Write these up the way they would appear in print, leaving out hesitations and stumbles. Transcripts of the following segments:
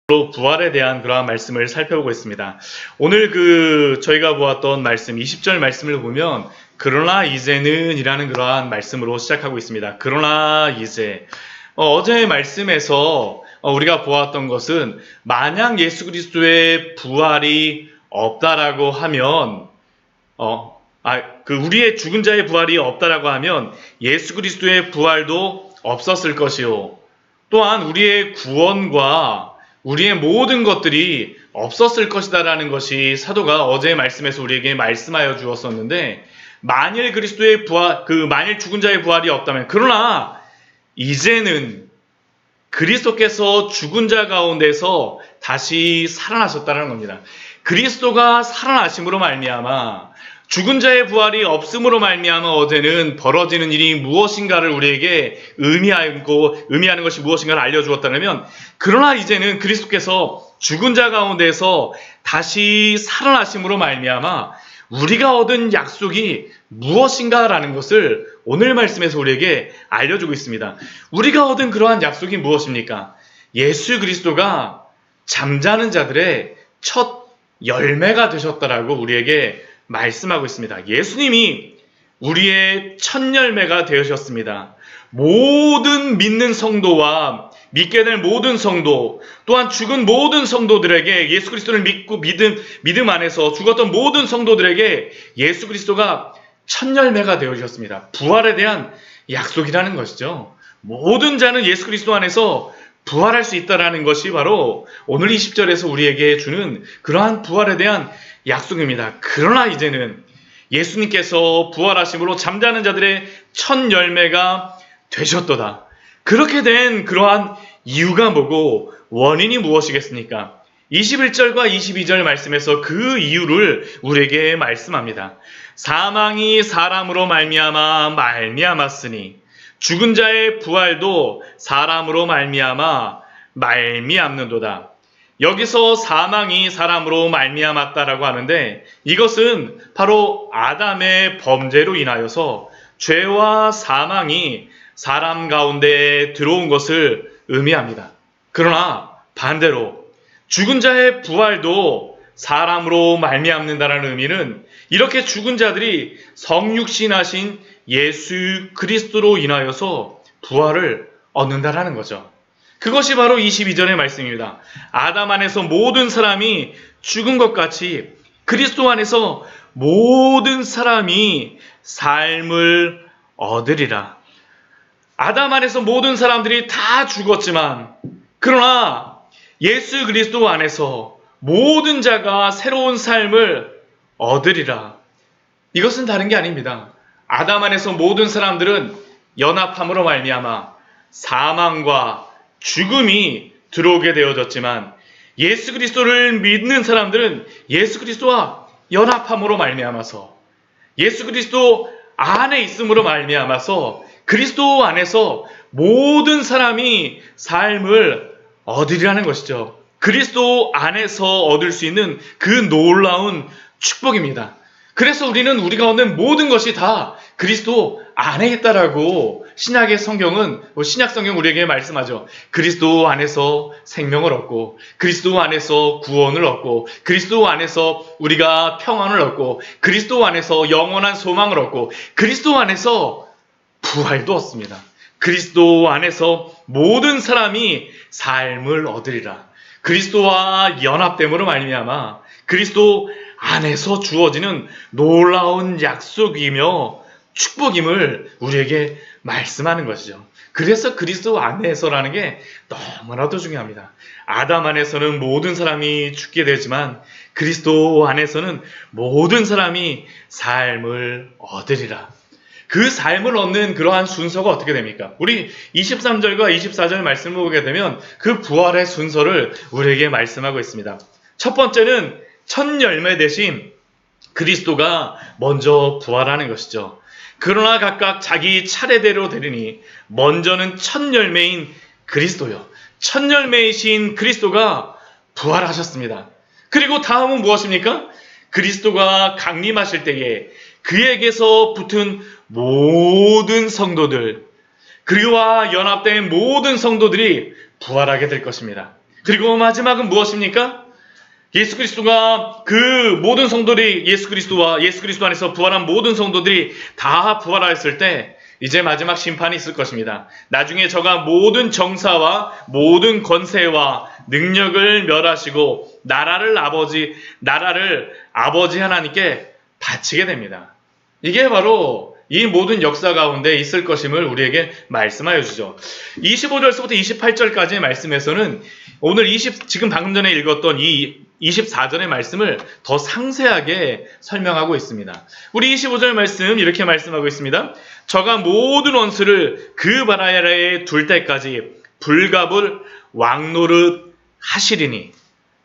부활에 대한 그러한 말씀을 살펴보고 있습니다. 오늘 저희가 보았던 말씀 20절 말씀을 보면 그러나 이제는 이라는 그러한 말씀으로 시작하고 있습니다. 그러나 이제 어제의 말씀에서 우리가 보았던 것은 만약 예수 그리스도의 부활이 없다라고 하면 우리의 죽은 자의 부활이 없다라고 하면 예수 그리스도의 부활도 없었을 것이요. 또한 우리의 구원과 우리의 모든 것들이 없었을 것이다라는 것이 사도가 어제의 말씀에서 우리에게 말씀하여 주었었는데, 만일 그리스도의 부활, 만일 죽은 자의 부활이 없다면, 그러나 이제는 그리스도께서 죽은 자 가운데서 다시 살아나셨다는 겁니다. 그리스도가 살아나심으로 말미암아 죽은 자의 부활이 없음으로 말미암아 어제는 벌어지는 일이 무엇인가를 우리에게 의미하는 것이 무엇인가를 알려주었다면, 그러나 이제는 그리스도께서 죽은 자 가운데서 다시 살아나심으로 말미암아 우리가 얻은 약속이 무엇인가라는 것을 오늘 말씀에서 우리에게 알려주고 있습니다. 우리가 얻은 그러한 약속이 무엇입니까? 예수 그리스도가 잠자는 자들의 첫 열매가 되셨다라고 우리에게 말씀하고 있습니다. 예수님이 우리의 첫 열매가 되셨습니다. 모든 믿는 성도와 믿게 될 모든 성도, 또한 죽은 모든 성도들에게 예수 그리스도를 믿고 믿음 안에서 죽었던 모든 성도들에게 예수 그리스도가 첫 열매가 되어주셨습니다. 부활에 대한 약속이라는 것이죠. 모든 자는 예수 그리스도 안에서 부활할 수 있다라는 것이 바로 오늘 20절에서 우리에게 주는 그러한 부활에 대한 약속입니다. 그러나 이제는 예수님께서 부활하심으로 잠자는 자들의 첫 열매가 되셨도다. 그렇게 된 그러한 이유가 뭐고 원인이 무엇이겠습니까? 21절과 22절 말씀에서 그 이유를 우리에게 말씀합니다. 사망이 사람으로 말미암았으니 죽은 자의 부활도 사람으로 말미암는도다. 여기서 사망이 사람으로 말미암았다라고 하는데, 이것은 바로 아담의 범죄로 인하여서 죄와 사망이 사람 가운데 들어온 것을 의미합니다. 그러나 반대로 죽은 자의 부활도 사람으로 말미암는다라는 의미는 이렇게 죽은 자들이 성육신하신 예수 그리스도로 인하여서 부활을 얻는다라는 거죠. 그것이 바로 22절의 말씀입니다. 아담 안에서 모든 사람이 죽은 것 같이 그리스도 안에서 모든 사람이 삶을 얻으리라. 아담 안에서 모든 사람들이 다 죽었지만, 그러나 예수 그리스도 안에서 모든 자가 새로운 삶을 얻으리라. 이것은 다른 게 아닙니다. 아담 안에서 모든 사람들은 연합함으로 말미암아 사망과 죽음이 들어오게 되어졌지만, 예수 그리스도를 믿는 사람들은 예수 그리스도와 연합함으로 말미암아서 예수 그리스도 안에 있음으로 말미암아서 그리스도 안에서 모든 사람이 삶을 얻으리라는 것이죠. 그리스도 안에서 얻을 수 있는 그 놀라운 축복입니다. 그래서 우리가 얻는 모든 것이 다 그리스도 안에 있다라고 신약 성경 우리에게 말씀하죠. 그리스도 안에서 생명을 얻고, 그리스도 안에서 구원을 얻고, 그리스도 안에서 우리가 평안을 얻고, 그리스도 안에서 영원한 소망을 얻고, 그리스도 안에서 부활도 얻습니다. 그리스도 안에서 모든 사람이 삶을 얻으리라. 그리스도와 연합됨으로 말미암아 그리스도 안에서 주어지는 놀라운 약속이며 축복임을 우리에게 말씀하는 것이죠. 그래서 그리스도 안에서라는 게 너무나도 중요합니다. 아담 안에서는 모든 사람이 죽게 되지만 그리스도 안에서는 모든 사람이 삶을 얻으리라. 그 삶을 얻는 그러한 순서가 어떻게 됩니까? 우리 23절과 24절 말씀을 보게 되면 그 부활의 순서를 우리에게 말씀하고 있습니다. 첫 번째는 첫 열매 대신 그리스도가 먼저 부활하는 것이죠. 그러나 각각 자기 차례대로 되리니 먼저는 첫 열매인 그리스도요. 첫 열매이신 그리스도가 부활하셨습니다. 그리고 다음은 무엇입니까? 그리스도가 강림하실 때에 그에게서 붙은 모든 성도들, 그와 연합된 모든 성도들이 부활하게 될 것입니다. 그리고 마지막은 무엇입니까? 예수 그리스도가 그 모든 성도들이 예수 그리스도 안에서 부활한 모든 성도들이 다 부활하였을 때 이제 마지막 심판이 있을 것입니다. 나중에 저가 모든 정사와 모든 권세와 능력을 멸하시고 나라를 아버지 하나님께 바치게 됩니다. 이게 바로 이 모든 역사 가운데 있을 것임을 우리에게 말씀하여 주죠. 25절서부터 28절까지의 말씀에서는 오늘 지금 방금 전에 읽었던 이 24절의 말씀을 더 상세하게 설명하고 있습니다. 우리 25절 말씀 이렇게 말씀하고 있습니다. 저가 모든 원수를 그 발 아래에 둘 때까지 불갑을 왕노릇 하시리니,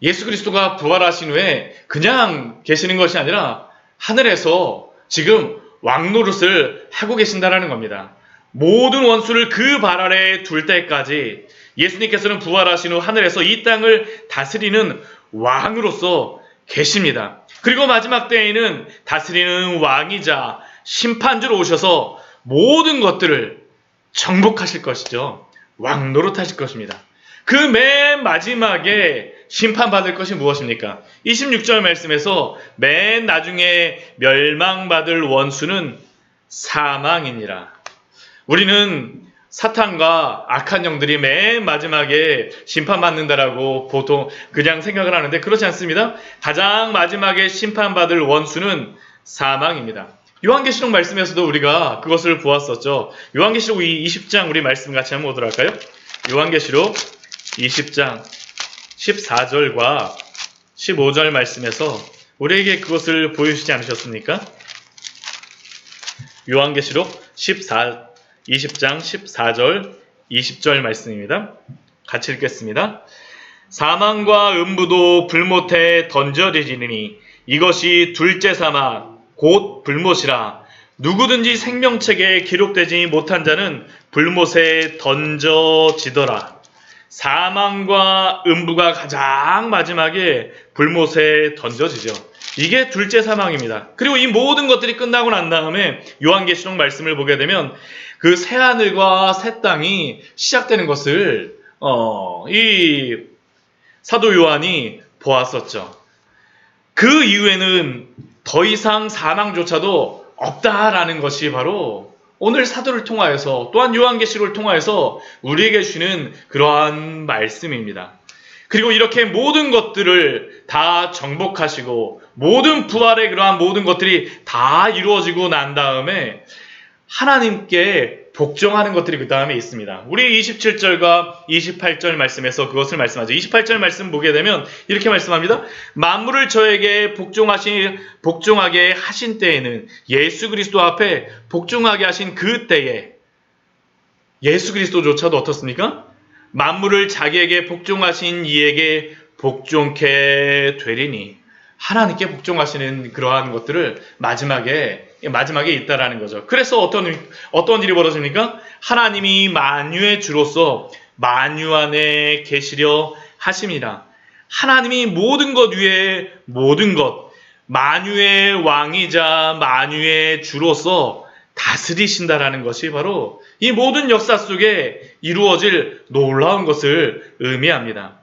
예수 그리스도가 부활하신 후에 그냥 계시는 것이 아니라 하늘에서 지금 왕노릇을 하고 계신다라는 겁니다. 모든 원수를 그 발 아래에 둘 때까지 예수님께서는 부활하신 후 하늘에서 이 땅을 다스리는 왕으로서 계십니다. 그리고 마지막 때에는 다스리는 왕이자 심판주로 오셔서 모든 것들을 정복하실 것이죠. 왕노릇하실 것입니다. 그 맨 마지막에 심판받을 것이 무엇입니까? 26절 말씀에서 맨 나중에 멸망받을 원수는 사망이니라. 우리는 사탄과 악한 영들이 맨 마지막에 심판받는다라고 보통 그냥 생각을 하는데 그렇지 않습니다. 가장 마지막에 심판받을 원수는 사망입니다. 요한계시록 말씀에서도 우리가 그것을 보았었죠. 요한계시록 20장 우리 말씀 같이 한번 보도록 할까요? 요한계시록 20장 14절과 15절 말씀에서 우리에게 그것을 보여주시지 않으셨습니까? 요한계시록 20장 14절 20절 말씀입니다. 같이 읽겠습니다. 사망과 음부도 불못에 던져지리니 이것이 둘째 사망 곧 불못이라. 누구든지 생명책에 기록되지 못한 자는 불못에 던져지더라. 사망과 음부가 가장 마지막에 불못에 던져지죠. 이게 둘째 사망입니다. 그리고 이 모든 것들이 끝나고 난 다음에 요한계시록 말씀을 보게 되면 그 새하늘과 새 땅이 시작되는 것을 이 사도 요한이 보았었죠. 그 이후에는 더 이상 사망조차도 없다라는 것이 바로 오늘 사도를 통하여서 또한 요한계시록을 통하여서 우리에게 주는 그러한 말씀입니다. 그리고 이렇게 모든 것들을 다 정복하시고 모든 부활의 그러한 모든 것들이 다 이루어지고 난 다음에 하나님께 복종하는 것들이 그 다음에 있습니다. 우리 27절과 28절 말씀에서 그것을 말씀하죠. 28절 말씀 보게 되면 이렇게 말씀합니다. 만물을 저에게 복종하게 하신 때에는 예수 그리스도 앞에 복종하게 하신 그 때에 예수 그리스도조차도 어떻습니까? 만물을 자기에게 복종하신 이에게 복종케 되리니, 하나님께 복종하시는 그러한 것들을 마지막에 있다라는 거죠. 그래서 어떤 일이 벌어집니까? 하나님이 만유의 주로서 만유 안에 계시려 하심이라. 하나님이 모든 것 위에 모든 것, 만유의 왕이자 만유의 주로서 다스리신다라는 것이 바로 이 모든 역사 속에 이루어질 놀라운 것을 의미합니다.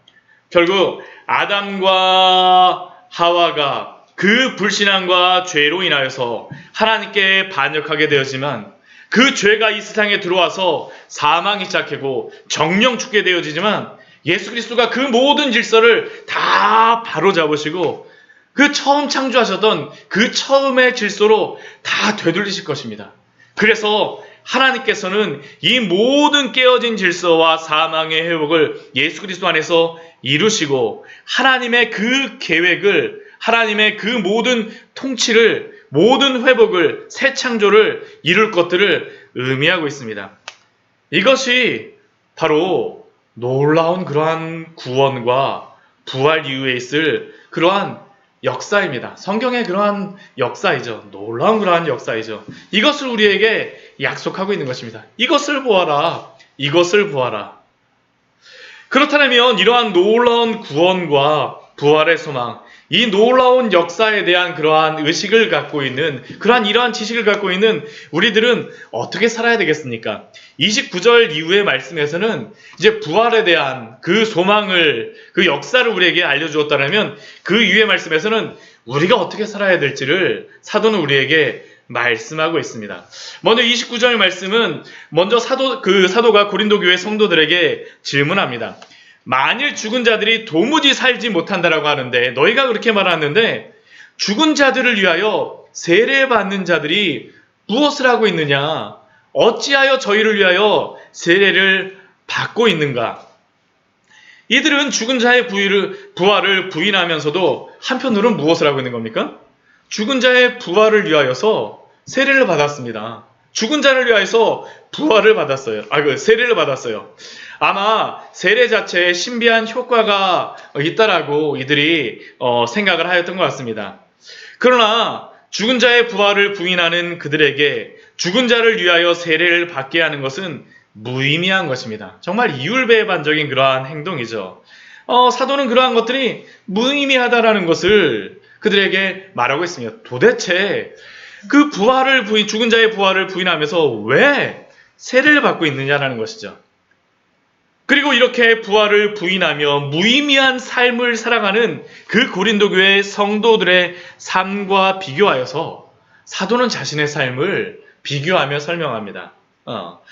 결국 아담과 하와가 그 불신앙과 죄로 인하여서 하나님께 반역하게 되었지만 그 죄가 이 세상에 들어와서 사망이 시작하고 정령 죽게 되어지지만 예수 그리스도가 그 모든 질서를 다 바로잡으시고 그 처음 창조하셨던 그 처음의 질서로 다 되돌리실 것입니다. 그래서 하나님께서는 이 모든 깨어진 질서와 사망의 회복을 예수 그리스도 안에서 이루시고 하나님의 그 계획을, 하나님의 그 모든 통치를, 모든 회복을, 새 창조를 이룰 것들을 의미하고 있습니다. 이것이 바로 놀라운 그러한 구원과 부활 이후에 있을 그러한 역사입니다. 성경의 그러한 역사이죠. 놀라운 그러한 역사이죠. 이것을 우리에게 약속하고 있는 것입니다. 이것을 보아라. 이것을 보아라. 그렇다면 이러한 놀라운 구원과 부활의 소망, 이 놀라운 역사에 대한 그러한 의식을 갖고 있는, 이러한 지식을 갖고 있는 우리들은 어떻게 살아야 되겠습니까? 29절 이후의 말씀에서는 이제 부활에 대한 그 소망을, 그 역사를 우리에게 알려주었다면, 그 이후의 말씀에서는 우리가 어떻게 살아야 될지를 사도는 우리에게 말씀하고 있습니다. 먼저 29절 말씀은 먼저 사도가 고린도 교회 성도들에게 질문합니다. 만일 죽은 자들이 도무지 살지 못한다라고 하는데, 너희가 그렇게 말하는데 죽은 자들을 위하여 세례받는 자들이 무엇을 하고 있느냐? 어찌하여 저희를 위하여 세례를 받고 있는가? 이들은 죽은 자의 부활을 부인하면서도 한편으로는 무엇을 하고 있는 겁니까? 죽은 자의 부활을 위하여서 세례를 받았습니다. 죽은 자를 위하여서 세례를 받았어요. 아마 세례 자체에 신비한 효과가 있다라고 이들이 생각을 하였던 것 같습니다. 그러나 죽은 자의 부활을 부인하는 그들에게 죽은 자를 위하여 세례를 받게 하는 것은 무의미한 것입니다. 정말 이율배반적인 그러한 행동이죠. 사도는 그러한 것들이 무의미하다라는 것을 그들에게 말하고 있습니다. 도대체 그 죽은 자의 부활을 부인하면서 왜 세례를 받고 있느냐라는 것이죠. 그리고 이렇게 부활을 부인하며 무의미한 삶을 살아가는 그 고린도 교회 성도들의 삶과 비교하여서 사도는 자신의 삶을 비교하며 설명합니다.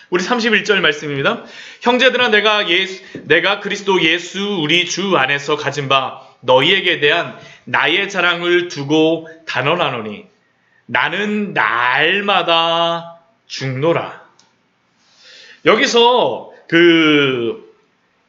우리 31절 말씀입니다. 형제들아, 내가 그리스도 예수 우리 주 안에서 가진 바 너희에게 대한 나의 자랑을 두고 단언하노니 나는 날마다 죽노라. 여기서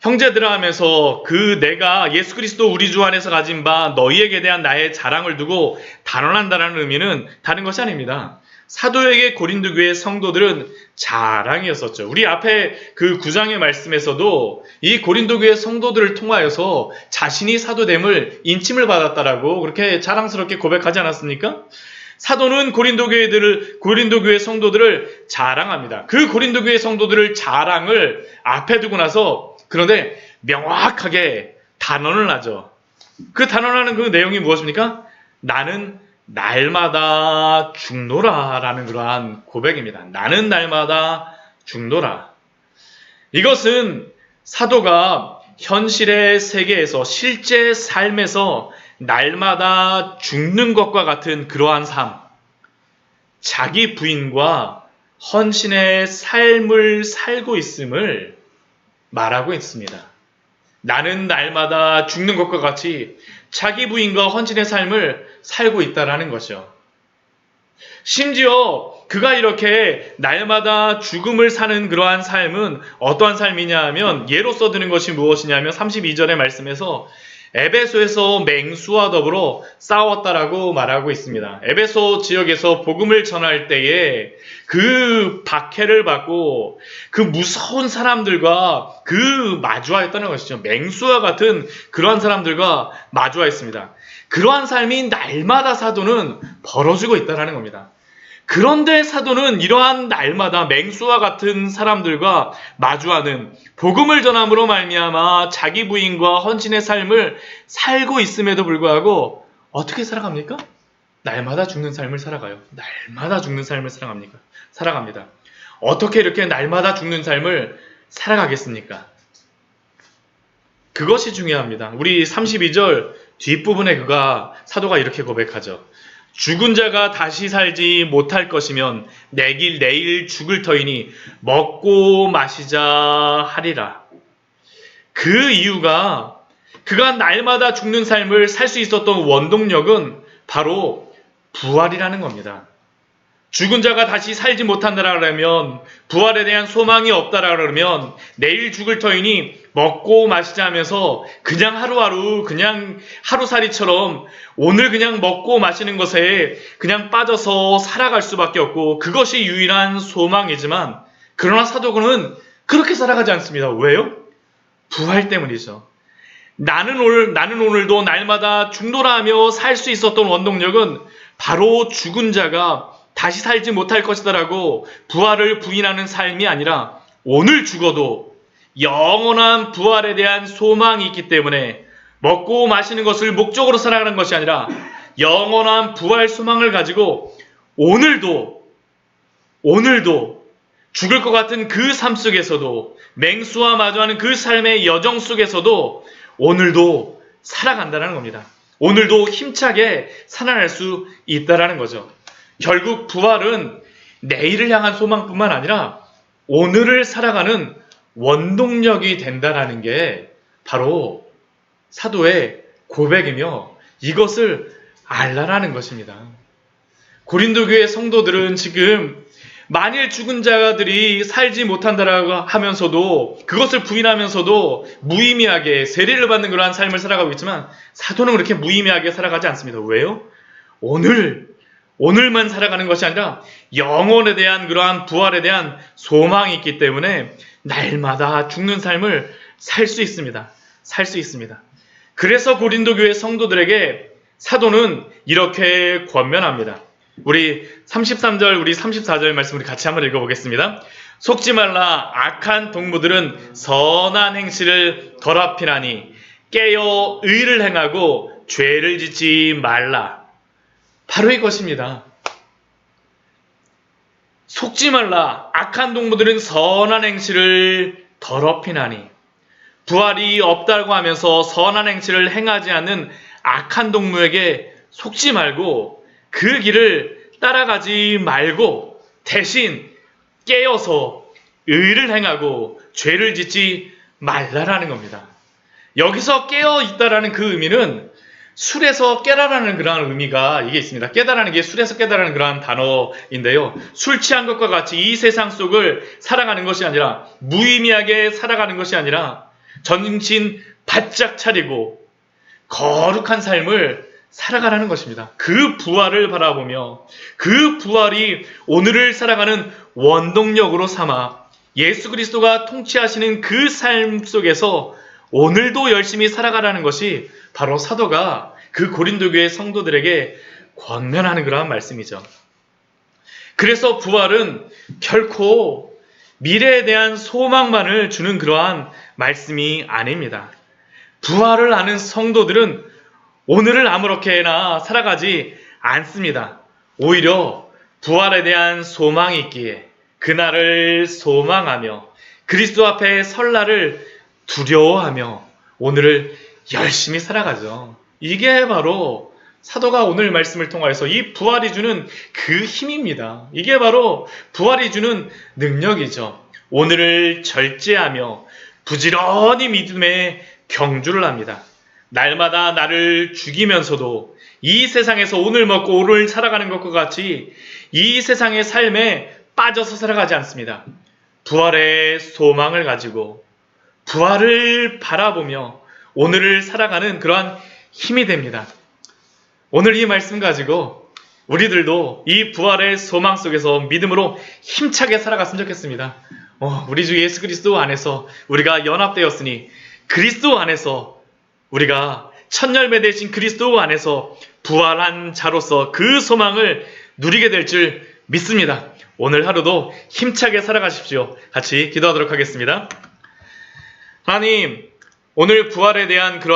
형제들아 하면서 내가 예수 그리스도 우리 주 안에서 가진 바 너희에게 대한 나의 자랑을 두고 단언한다는 의미는 다른 것이 아닙니다. 사도에게 고린도 교회 성도들은 자랑이었었죠. 우리 앞에 그 9장의 말씀에서도 이 고린도 교회 성도들을 통하여서 자신이 사도됨을 인침을 받았다라고 그렇게 자랑스럽게 고백하지 않았습니까? 사도는 고린도 교회 성도들을 자랑합니다. 그 고린도 교회 성도들을 자랑을 앞에 두고 나서 그런데 명확하게 단언을 하죠. 그 단언하는 그 내용이 무엇입니까? 나는 날마다 죽노라 라는 그러한 고백입니다. 나는 날마다 죽노라. 이것은 사도가 현실의 세계에서 실제 삶에서 날마다 죽는 것과 같은 그러한 삶, 자기 부인과 헌신의 삶을 살고 있음을 말하고 있습니다. 나는 날마다 죽는 것과 같이 자기 부인과 헌신의 삶을 살고 있다라는 것이죠. 심지어 그가 이렇게 날마다 죽음을 사는 그러한 삶은 어떠한 삶이냐 하면 예로서 드는 것이 무엇이냐면 32절의 말씀에서 에베소에서 맹수와 더불어 싸웠다라고 말하고 있습니다. 에베소 지역에서 복음을 전할 때에 그 박해를 받고 그 무서운 사람들과 마주하였다는 것이죠. 맹수와 같은 그러한 사람들과 마주하였습니다. 그러한 삶이 날마다 사도는 벌어지고 있다는 겁니다. 그런데 사도는 이러한 날마다 맹수와 같은 사람들과 마주하는 복음을 전함으로 말미암아 자기 부인과 헌신의 삶을 살고 있음에도 불구하고 어떻게 살아갑니까? 날마다 죽는 삶을 살아가요. 날마다 죽는 삶을 살아갑니다. 어떻게 이렇게 날마다 죽는 삶을 살아가겠습니까? 그것이 중요합니다. 우리 32절 뒷부분에 사도가 이렇게 고백하죠. 죽은 자가 다시 살지 못할 것이면 내일 죽을 터이니 먹고 마시자 하리라. 그 이유가 그가 날마다 죽는 삶을 살 수 있었던 원동력은 바로 부활이라는 겁니다. 죽은 자가 다시 살지 못한다라 그러면, 부활에 대한 소망이 없다라 그러면 내일 죽을 터이니 먹고 마시자 하면서 그냥 하루하루 그냥 하루살이처럼 오늘 그냥 먹고 마시는 것에 그냥 빠져서 살아갈 수밖에 없고 그것이 유일한 소망이지만, 그러나 사도는 그렇게 살아가지 않습니다. 왜요? 부활 때문이죠. 나는 오늘도 날마다 죽노라 하며 살 수 있었던 원동력은 바로 죽은 자가 다시 살지 못할 것이다라고 부활을 부인하는 삶이 아니라 오늘 죽어도 영원한 부활에 대한 소망이 있기 때문에 먹고 마시는 것을 목적으로 살아가는 것이 아니라 영원한 부활 소망을 가지고 오늘도 죽을 것 같은 그 삶 속에서도 맹수와 마주하는 그 삶의 여정 속에서도 오늘도 살아간다는 겁니다. 오늘도 힘차게 살아날 수 있다는 거죠. 결국 부활은 내일을 향한 소망뿐만 아니라 오늘을 살아가는 원동력이 된다는 게 바로 사도의 고백이며 이것을 알라라는 것입니다. 고린도 교회 성도들은 지금 만일 죽은 자들이 살지 못한다라고 하면서도 그것을 부인하면서도 무의미하게 세례를 받는 그러한 삶을 살아가고 있지만 사도는 그렇게 무의미하게 살아가지 않습니다. 왜요? 오늘만 살아가는 것이 아니라 영혼에 대한 그러한 부활에 대한 소망이 있기 때문에 날마다 죽는 삶을 살 수 있습니다. 살 수 있습니다. 그래서 고린도 교회 성도들에게 사도는 이렇게 권면합니다. 우리 33절, 우리 34절 말씀 우리 같이 한번 읽어보겠습니다. 속지 말라. 악한 동무들은 선한 행실을 더럽히나니 깨어 의를 행하고 죄를 짓지 말라. 바로 이것입니다. 속지 말라. 악한 동무들은 선한 행실을 더럽히나니. 부활이 없다고 하면서 선한 행실을 행하지 않는 악한 동무에게 속지 말고 그 길을 따라가지 말고 대신 깨어서 의를 행하고 죄를 짓지 말라라는 겁니다. 여기서 깨어 있다라는 그 의미는 술에서 깨라라는 그러한 의미가 이게 있습니다. 깨다라는 게 술에서 깨다라는 그러한 단어인데요. 술 취한 것과 같이 이 세상 속을 살아가는 것이 아니라 무의미하게 살아가는 것이 아니라 정신 바짝 차리고 거룩한 삶을 살아가라는 것입니다. 그 부활을 바라보며 그 부활이 오늘을 살아가는 원동력으로 삼아 예수 그리스도가 통치하시는 그 삶 속에서 오늘도 열심히 살아가라는 것이 바로 사도가 그 고린도 교회 성도들에게 권면하는 그러한 말씀이죠. 그래서 부활은 결코 미래에 대한 소망만을 주는 그러한 말씀이 아닙니다. 부활을 아는 성도들은 오늘을 아무렇게나 살아가지 않습니다. 오히려 부활에 대한 소망이 있기에 그날을 소망하며 그리스도 앞에 설 날을 두려워하며 오늘을 열심히 살아가죠. 이게 바로 사도가 오늘 말씀을 통하여서 이 부활이 주는 그 힘입니다. 이게 바로 부활이 주는 능력이죠. 오늘을 절제하며 부지런히 믿음의 경주를 합니다. 날마다 나를 죽이면서도 이 세상에서 오늘 먹고 오늘 살아가는 것과 같이 이 세상의 삶에 빠져서 살아가지 않습니다. 부활의 소망을 가지고 부활을 바라보며 오늘을 살아가는 그러한 힘이 됩니다. 오늘 이 말씀 가지고 우리들도 이 부활의 소망 속에서 믿음으로 힘차게 살아갔으면 좋겠습니다. 우리 주 예수 그리스도 안에서 우리가 연합되었으니 그리스도 안에서 우리가 첫 열매 되신 그리스도 안에서 부활한 자로서 그 소망을 누리게 될 줄 믿습니다. 오늘 하루도 힘차게 살아가십시오. 같이 기도하도록 하겠습니다. 하나님, 오늘 부활에 대한 그런